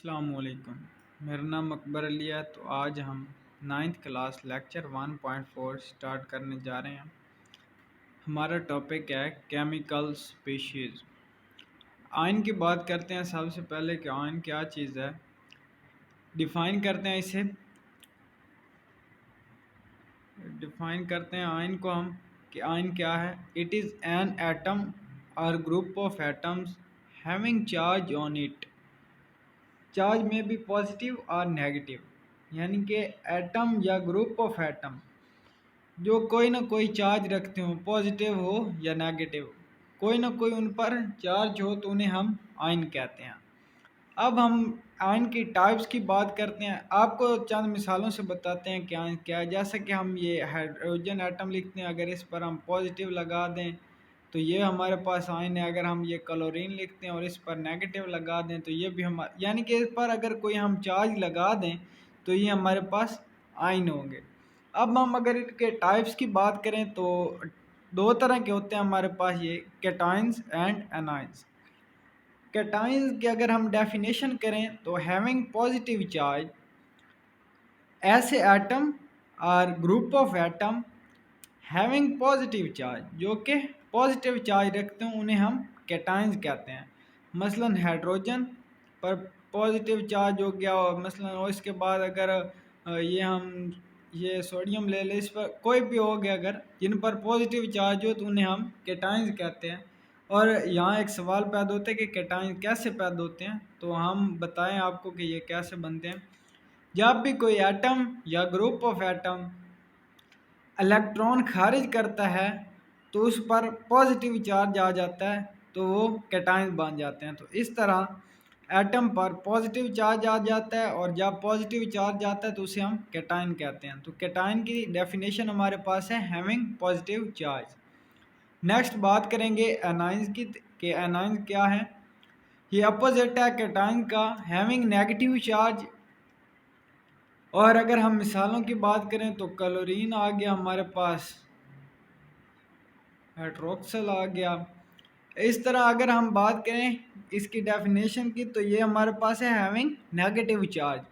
अस्सलामुअलैकुम। मेरा नाम अकबर अली है। तो आज हम 9th क्लास लेक्चर 1.4 स्टार्ट करने जा रहे हैं। हमारा टॉपिक है केमिकल स्पीशीज़। आयन की बात करते हैं। सबसे पहले कि आयन क्या चीज़ है, डिफ़ाइन करते हैं इसे। डिफ़ाइन करते हैं आयन को हम कि आयन क्या है। इट इज़ एन एटम और group of atoms having charge on it. Charge में भी पॉजिटिव और नेगेटिव, यानी कि एटम या ग्रुप ऑफ एटम जो कोई ना कोई चार्ज रखते हो, पॉजिटिव हो या नेगेटिव, कोई ना कोई उन पर चार्ज हो, तो उन्हें हम आयन कहते हैं। अब हम आयन की टाइप्स की बात करते हैं। आपको चंद मिसालों से बताते हैं कि आयन क्या है। जैसे कि हम ये हाइड्रोजन एटम लिखते हैं, अगर इस पर हम पॉजिटिव लगा दें तो ये हमारे पास आयन है। अगर हम ये क्लोरीन लिखते हैं और इस पर नेगेटिव लगा दें तो ये भी हम, यानी कि इस पर अगर कोई हम चार्ज लगा दें तो ये हमारे पास आयन होंगे। अब हम अगर इनके टाइप्स की बात करें तो दो तरह के होते हैं हमारे पास, ये कैटायंस एंड एनायंस। कैटायंस की अगर हम डेफिनेशन करें तो हैविंग पॉजिटिव चार्ज, ऐसे एटम और group of atom having positive charge, जो कि पॉजिटिव चार्ज रखते हैं, उन्हें हम कैटायंस कहते हैं। मसलन हाइड्रोजन पर पॉजिटिव चार्ज हो गया, और मसलन और इसके बाद अगर ये हम ये सोडियम ले लें, इस पर कोई भी हो गया अगर जिन पर पॉजिटिव चार्ज हो तो उन्हें हम कैटायंस कहते हैं। और यहाँ एक सवाल पैदा होता है कि कैटायंस कैसे पैदा होते हैं, तो हम बताएं आपको कि ये कैसे बनते हैं। जब भी कोई एटम या ग्रुप ऑफ एटम इलेक्ट्रॉन खारिज करता है तो उस पर पॉजिटिव चार्ज आ जाता है, तो वो कैटायन बन जाते हैं। तो इस तरह एटम पर पॉजिटिव चार्ज आ जाता है, और जब पॉजिटिव चार्ज आता है तो उसे हम कैटायन कहते हैं। तो कैटायन की डेफिनेशन हमारे पास है हैविंग पॉजिटिव चार्ज। नेक्स्ट बात करेंगे एनायंस की कि एनायंस क्या है। ये अपोजिट है कैटायन का, हैविंग नेगेटिव चार्ज। और अगर हम मिसालों की बात करें तो क्लोरीन आ गया हमारे पास, हाइड्रोक्सल आ गया। इस तरह अगर हम बात करें इसकी डेफिनेशन की तो ये हमारे पास है हैविंग नेगेटिव चार्ज।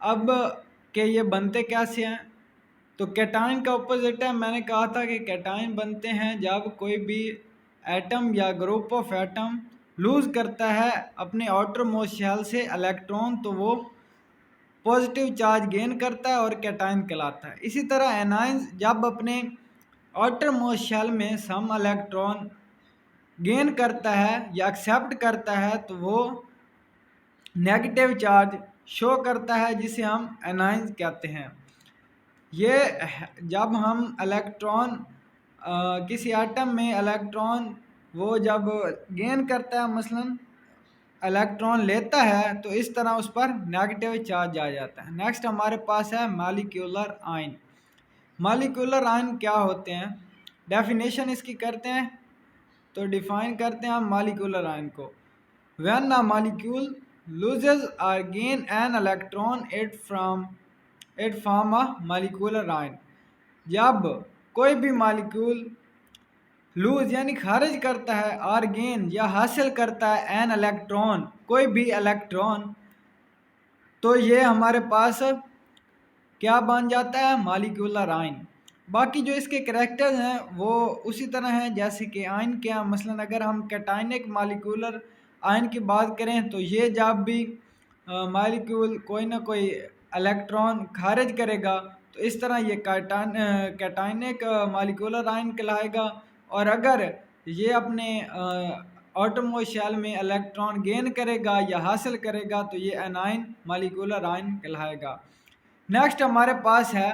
अब के ये बनते कैसे हैं, तो कैटायन का ऑपोजिट है। मैंने कहा था कि कैटायन बनते हैं जब कोई भी एटम या ग्रुप ऑफ एटम लूज करता है अपने आउटर मोस्ट शेल से इलेक्ट्रॉन, तो वो पॉजिटिव चार्ज गेन करता है और कैटायन कहलाता है। इसी तरह एनायंस जब अपने आउटर मोस्ट शेल में सम इलेक्ट्रॉन गेन करता है या एक्सेप्ट करता है तो वो नेगेटिव चार्ज शो करता है, जिसे हम एनायंस कहते हैं। ये जब हम इलेक्ट्रॉन किसी एटम में इलेक्ट्रॉन वो जब गेन करता है, मसलन इलेक्ट्रॉन लेता है, तो इस तरह उस पर नेगेटिव चार्ज आ जाता है। नेक्स्ट हमारे पास है मॉलिक्यूलर आयन। मॉलिक्यूलर आयन क्या होते हैं, डेफिनेशन इसकी करते हैं। तो डिफाइन करते हैं हम मॉलिक्यूलर आयन को। व्हेन अ मॉलिक्यूल लूजेस और gain an electron it form a molecular ion. जब कोई भी मॉलिक्यूल लूज यानी खारिज करता है और गेन या हासिल करता है एन इलेक्ट्रॉन, कोई भी इलेक्ट्रॉन, तो ये हमारे पास क्या बन जाता है, मॉलिक्यूलर आयन। बाकी जो इसके करैक्टर्स हैं वो उसी तरह हैं जैसे कि आयन के हैं। मसलन अगर हम कैटायनिक मॉलिक्यूलर आयन की बात करें तो ये जब भी मॉलिक्यूल कोई ना कोई इलेक्ट्रॉन खारिज करेगा तो इस तरह ये कैटायनिक मॉलिक्यूलर आयन कहलाएगा। और अगर ये अपने ऑटोमोस्ट शेल में इलेक्ट्रॉन गेन करेगा या हासिल करेगा तो ये एनायन मॉलिक्यूलर आयन कहलाएगा। नेक्स्ट हमारे पास है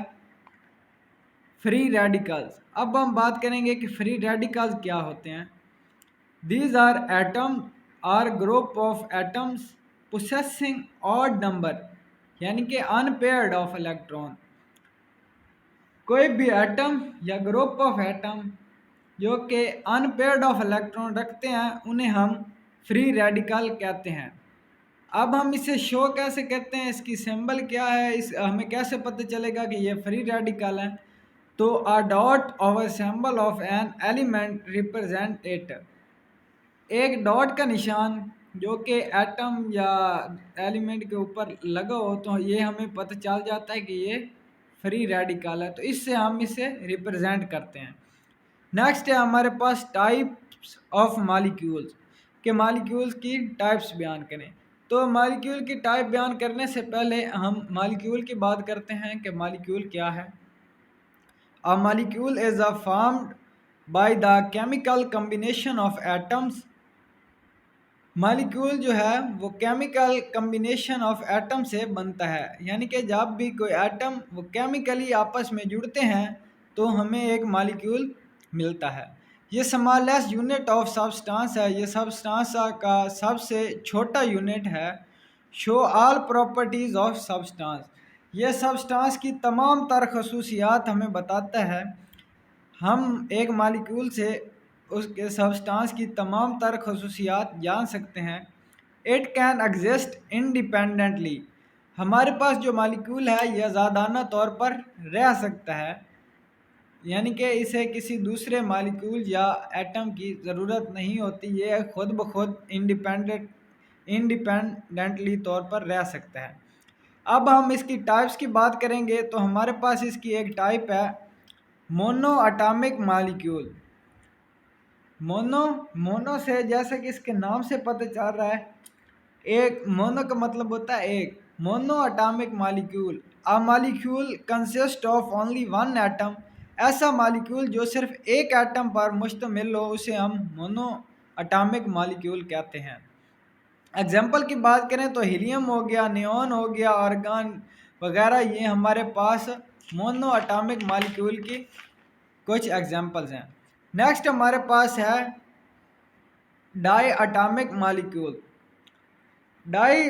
फ्री रेडिकल्स। अब हम बात करेंगे कि फ्री रेडिकल्स क्या होते हैं। These are atom or group of atoms possessing odd number, यानी कि अनपेयर्ड ऑफ इलेक्ट्रॉन। कोई भी एटम या ग्रुप ऑफ एटम जो कि अनपेयर्ड ऑफ इलेक्ट्रॉन रखते हैं उन्हें हम फ्री रेडिकल कहते हैं। अब हम इसे शो कैसे करते हैं, इसकी सिंबल क्या है, इस हमें कैसे पता चलेगा कि ये फ्री रेडिकल है। तो अ डॉट और symbol of an element represent it. एक डॉट का निशान जो कि एटम या एलिमेंट के ऊपर लगा हो तो ये हमें पता चल जाता है कि ये फ्री रेडिकल है, तो इससे हम इसे रिप्रेजेंट करते हैं। नेक्स्ट है हमारे पास टाइप्स ऑफ मॉलिक्यूल्स, के मॉलिक्यूल्स की टाइप्स बयान करें। तो मॉलिक्यूल की टाइप बयान करने से पहले हम मॉलिक्यूल की बात करते हैं कि मॉलिक्यूल क्या है। A molecule is a formed by the chemical combination of atoms. Molecule जो है वो केमिकल कम्बिनेशन ऑफ एटम से बनता है, यानी कि जब भी कोई एटम वो केमिकली आपस में जुड़ते हैं तो हमें एक मॉलिक्यूल मिलता है। ये स्मॉलेस्ट यूनिट ऑफ सब्सटेंस है, ये सब्सटेंस का सबसे छोटा यूनिट है। Show all properties of substance, ये सब्सटेंस की तमाम तर खसूसियात हमें बताता है। हम एक मालिक्यूल से उसके सब्सटेंस की तमाम तर खसूसियात जान सकते हैं। इट कैन एग्जिस्ट इंडिपेंडेंटली, हमारे पास जो मालिक्यूल है यह ज़ादाना तौर पर रह सकता है, यानी कि इसे किसी दूसरे मालिक्यूल या एटम की ज़रूरत नहीं होती, ये खुद ब खुद इंडिपेंडेंटली तौर पर रह सकता है। अब हम इसकी टाइप्स की बात करेंगे तो हमारे पास इसकी एक टाइप है मोनो अटामिक मॉलिक्यूल। मोनो से जैसे कि इसके नाम से पता चल रहा है, एक मोनो का मतलब होता है एक। Mono atomic molecule, a molecule consist of only one atom, ऐसा मॉलिक्यूल जो सिर्फ एक एटम पर मुश्तमिल हो उसे हम मोनो अटामिक मॉलिक्यूल कहते हैं। एग्जाम्पल की बात करें तो हीलियम हो गया, नियॉन हो गया, आर्गन वगैरह, ये हमारे पास मोनो अटामिक मॉलिक्यूल की कुछ एग्जाम्पल्स हैं। नेक्स्ट हमारे पास है डाई अटामिक मॉलिक्यूल। डाई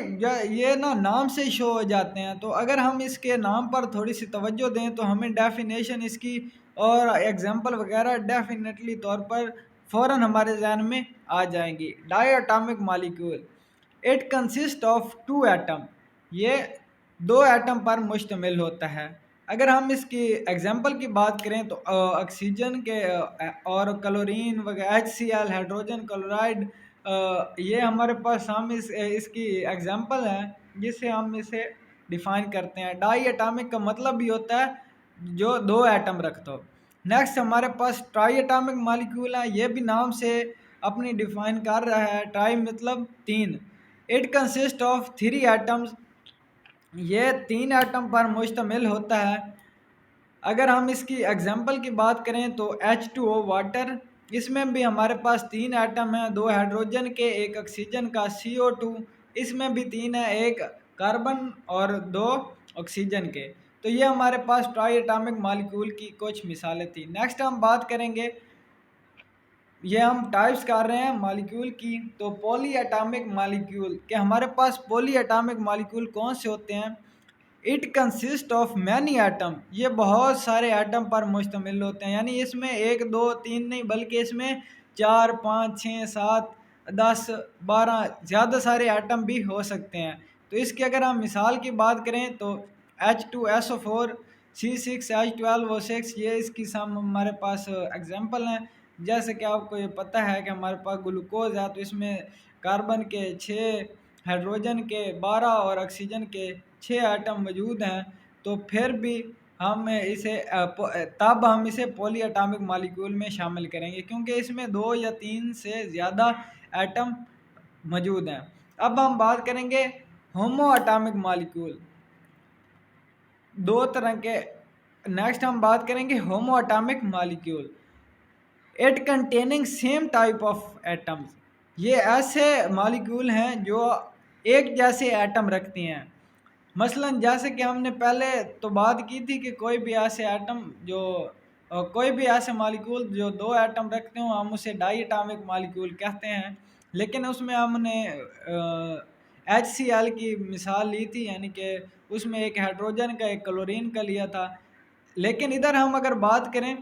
ये ना नाम से शो हो जाते हैं, तो अगर हम इसके नाम पर थोड़ी सी तवज्जो दें तो हमें डेफिनेशन इसकी और एग्जांपल वगैरह डेफिनेटली तौर पर फ़ौरन हमारे जहन में आ जाएंगी। Diatomic molecule, it consist of two atom, ये दो एटम पर मुश्तमिल होता है। अगर हम इसकी एग्जांपल की बात करें तो ऑक्सीजन के और क्लोरीन वगैरह, HCl हाइड्रोजन क्लोराइड, ये हमारे पास हम इसकी एग्जांपल है जिससे हम इसे डिफाइन करते हैं। डाई एटॉमिक का मतलब भी होता है जो दो एटम रखता हो। नेक्स्ट हमारे पास ट्राई एटॉमिक मॉलिक्यूल है, ये भी नाम से अपनी डिफाइन कर रहा है, ट्राई मतलब तीन। It consist of three atoms, ये तीन एटम पर मुश्तमिल होता है। अगर हम इसकी एग्जांपल की बात करें तो H2O वाटर, इसमें भी हमारे पास तीन एटम हैं, दो हाइड्रोजन के एक ऑक्सीजन का, CO2 इसमें भी तीन है, एक कार्बन और दो ऑक्सीजन के। तो ये हमारे पास ट्राई एटॉमिक मॉलिक्यूल की कुछ मिसालें थी। नेक्स्ट हम बात करेंगे, ये हम टाइप्स कर रहे हैं मॉलिक्यूल की, तो पॉली एटॉमिक मॉलिक्यूल के हमारे पास पॉली एटॉमिक मॉलिक्यूल कौन से होते हैं। It consist of many atom, ये बहुत सारे एटम पर मुश्तमिल होते हैं, यानी इसमें एक दो तीन नहीं बल्कि इसमें 4 5 6 7 10 12 ज़्यादा सारे एटम भी हो सकते हैं। तो इसकी अगर हम मिसाल की बात करें तो H2SO4 C6H12O6, ये इसकी सम हमारे पास एग्जांपल हैं। जैसे कि आपको ये पता है कि हमारे पास ग्लूकोज है, तो इसमें कार्बन के 6, हाइड्रोजन के 12 और ऑक्सीजन के 6 आइटम मौजूद हैं। तो फिर भी हम इसे तब हम इसे पॉली एटॉमिक मॉलिक्यूल में शामिल करेंगे क्योंकि इसमें 2 या 3 से ज़्यादा एटम मौजूद हैं। अब हम बात करेंगे होमो एटॉमिक मॉलिक्यूल, दो तरह के। नेक्स्ट हम बात करेंगे होमो atomic molecule, it containing same type of atoms, ये ऐसे मॉलिक्यूल हैं जो एक जैसे एटम रखती हैं। मसलन जैसे कि हमने पहले तो बात की थी कि कोई भी ऐसे एटम जो कोई भी ऐसे मॉलिक्यूल जो दो एटम रखते हो हम उसे डाई एटॉमिक मॉलिक्यूल कहते हैं। लेकिन उसमें हमने HCl की मिसाल ली थी, यानी कि उसमें एक हाइड्रोजन का एक क्लोरीन का लिया था। लेकिन इधर हम अगर बात करें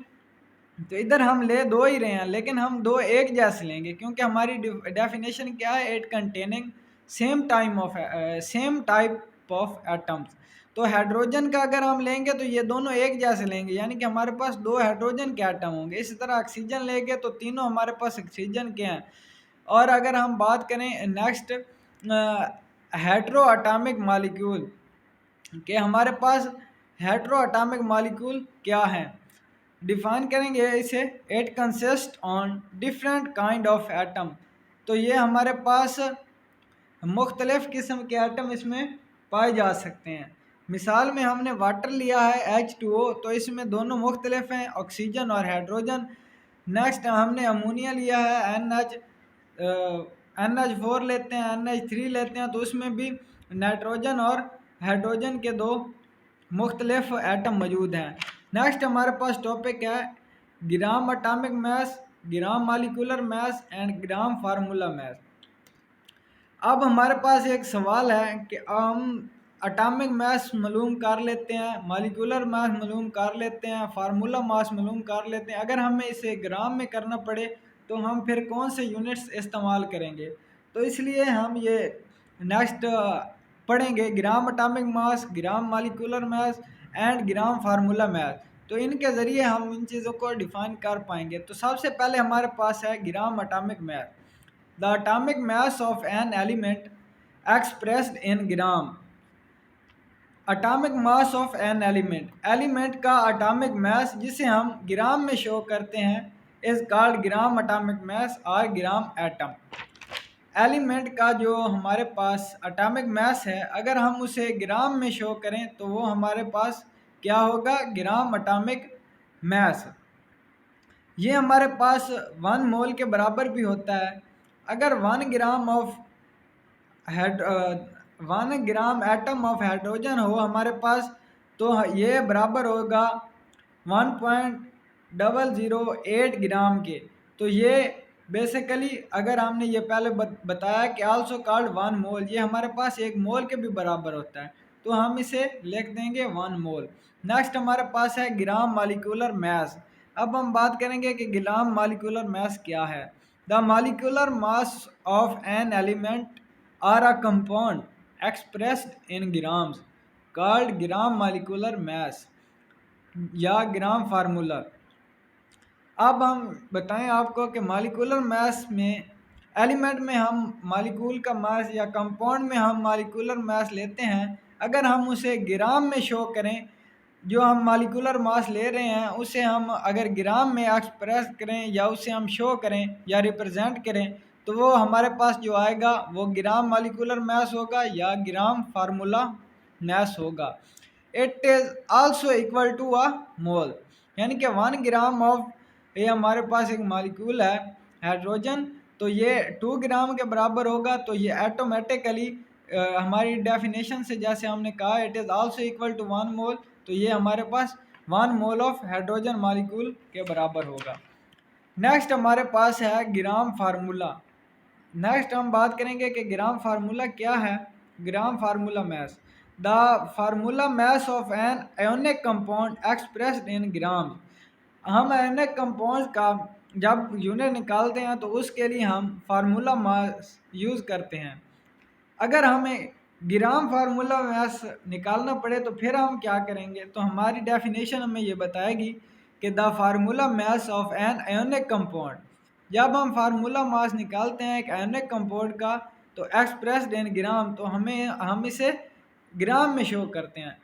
तो इधर हम ले दो ही रहे हैं, लेकिन हम दो एक जैसे लेंगे क्योंकि हमारी डेफिनेशन क्या है, it containing same type of atoms. तो हाइड्रोजन का अगर हम लेंगे तो ये दोनों एक जैसे लेंगे, यानी कि हमारे पास दो हाइड्रोजन के एटम होंगे। इसी तरह ऑक्सीजन लेंगे तो तीनों हमारे पास ऑक्सीजन के हैं। और अगर हम बात करें नेक्स्ट हेट्रो एटॉमिक मॉलिक्यूल कि हमारे पास हेट्रो एटॉमिक मॉलिक्यूल क्या है, डिफाइन करेंगे इसे, it consist on different kind of atom. तो ये हमारे पास मुख्तलिफ़ किस्म के एटम इसमें पाए जा सकते हैं। मिसाल में हमने वाटर लिया है H2O, तो इसमें दोनों मुख्तलिफ हैं, ऑक्सीजन और हाइड्रोजन। नेक्स्ट हमने अमोनिया लिया है NH4 लेते हैं, NH3 लेते हैं, तो उसमें भी नाइट्रोजन और हाइड्रोजन के दो मुख्तलिफ एटम मौजूद हैं। नेक्स्ट हमारे पास टॉपिक है gram atomic mass, gram molecular mass and gram formula मास। अब हमारे पास एक सवाल है कि हम एटॉमिक मास मालूम कर लेते हैं, मॉलिक्यूलर मास मालूम कर लेते हैं, फार्मूला मास मालूम कर लेते हैं, अगर हमें इसे ग्राम में करना पड़े तो हम फिर कौन से यूनिट्स इस्तेमाल करेंगे। तो इसलिए हम ये नेक्स्ट पढ़ेंगे gram atomic mass, gram molecular mass and gram formula मास। तो इनके ज़रिए हम इन चीज़ों को डिफ़ाइन कर पाएंगे। तो सबसे पहले हमारे पास है gram atomic mass, the atomic mass of an element expressed in gram. Atomic mass of an element, element का एटॉमिक मास जिसे हम ग्राम में शो करते हैं, is called gram atomic mass और ग्राम एटम। एलिमेंट का जो हमारे पास एटॉमिक मास है, अगर हम उसे ग्राम में शो करें तो वो हमारे पास क्या होगा, ग्राम एटॉमिक मास। ये हमारे पास 1 मोल के बराबर भी होता है। अगर 1 gram of 1 gram atom of hydrogen हो हमारे पास, तो ये बराबर होगा 1.008 ग्राम के। तो ये बेसिकली अगर हमने ये पहले बताया कि आल्सो कॉल्ड 1 मोल, ये हमारे पास 1 मोल के भी बराबर होता है, तो हम इसे लिख देंगे 1 मोल। नेक्स्ट हमारे पास है ग्राम मॉलिक्यूलर मास। अब हम बात करेंगे कि ग्राम मॉलिक्यूलर मास क्या है। The molecular mass of an element or a compound expressed in grams called gram molecular mass या ग्राम फार्मूला। अब हम बताएं आपको कि मॉलिक्यूलर मास में एलिमेंट में हम मॉलिक्यूल का मास या कंपाउंड में हम मॉलिक्यूलर मास लेते हैं, अगर हम उसे ग्राम में शो करें, जो हम मॉलिक्यूलर मास ले रहे हैं उसे हम अगर ग्राम में एक्सप्रेस करें या उसे हम शो करें या रिप्रेजेंट करें, तो वो हमारे पास जो आएगा वो ग्राम मॉलिक्यूलर मास होगा या ग्राम फार्मूला मास होगा। It is also equal to a mole, यानी कि 1 ग्राम ऑफ, ये हमारे पास एक मॉलिक्यूल है हाइड्रोजन, तो ये 2 ग्राम के बराबर होगा। तो ये ऑटोमेटिकली हमारी डेफिनेशन से जैसे हमने कहा it is also equal to 1 mole, तो ये हमारे पास 1 मोल ऑफ हाइड्रोजन मॉलिक्यूल के बराबर होगा। नेक्स्ट हमारे पास है ग्राम फार्मूला। नेक्स्ट हम बात करेंगे कि ग्राम फार्मूला क्या है। Gram formula mass, the formula mass of an ionic compound expressed in gram. हम आयोनिक कंपाउंड का जब यूनिट निकालते हैं तो उसके लिए हम फार्मूला मास यूज़ करते हैं। अगर हमें ग्राम फार्मूला मास निकालना पड़े तो फिर हम क्या करेंगे, तो हमारी डेफिनेशन हमें ये बताएगी कि the formula mass of an ionic compound, जब हम फार्मूला मास निकालते हैं एक आयोनिक कंपाउंड का तो एक्सप्रेस्ड इन ग्राम, तो हम इसे ग्राम में शो करते हैं।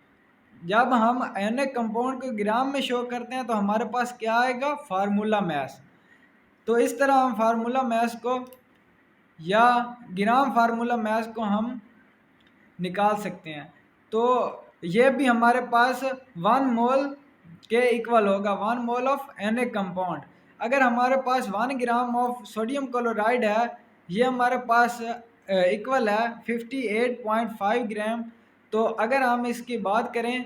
जब हम आयोनिक कंपाउंड को ग्राम में शो करते हैं तो हमारे पास क्या आएगा, फार्मूला मास। तो इस तरह हम फार्मूला मास को या ग्राम फार्मूला मास को हम निकाल सकते हैं। तो ये भी हमारे पास 1 मोल के इक्वल होगा, 1 mole of an a compound. अगर हमारे पास 1 ग्राम ऑफ सोडियम क्लोराइड है, ये हमारे पास इक्वल है 58.5 ग्राम। तो अगर हम इसकी बात करें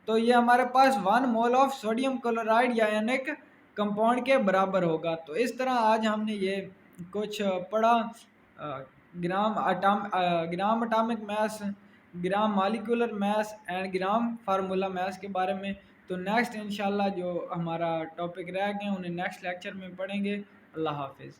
तो ये हमारे पास 1 मोल ऑफ सोडियम क्लोराइड या एनिक कंपाउंड के बराबर होगा। तो इस तरह आज हमने ये कुछ पढ़ा gram atomic mass, gram molecular mass and gram formula मास के बारे में। तो नेक्स्ट इंशाल्लाह जो हमारा टॉपिक रह गए उन्हें नेक्स्ट लेक्चर में पढ़ेंगे। अल्लाह हाफिज़।